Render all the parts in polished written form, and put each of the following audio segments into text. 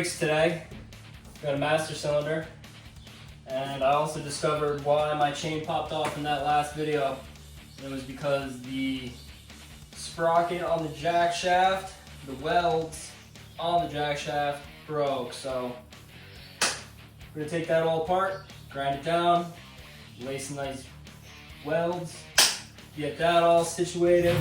brakes today. Got a master cylinder. And I also discovered why my chain popped off in that last video. It was because the sprocket on the jack shaft, the welds on the jack shaft broke. So we're gonna take that all apart, grind it down, lay some nice welds, get that all situated.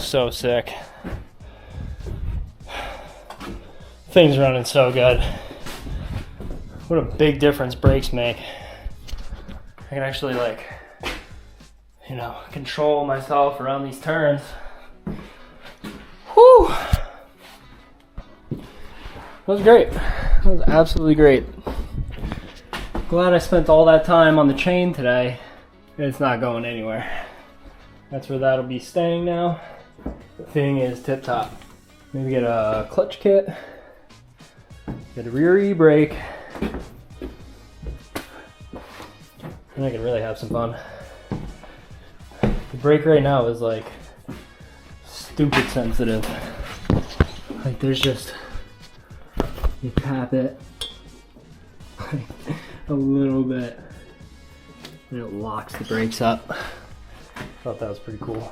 is so sick. Thing's running so good. What a big difference brakes make. I can actually, like, you know, control myself around these turns. Whew! That was great. That was absolutely great. Glad I spent all that time on the chain today. It's not going anywhere. That's where that'll be staying now. The thing is tip top. Maybe get a clutch kit, get a rear e-brake, and I can really have some fun. The brake right now is like stupid sensitive. Like there's just, you tap it like a little bit and it locks the brakes up. Thought that was pretty cool.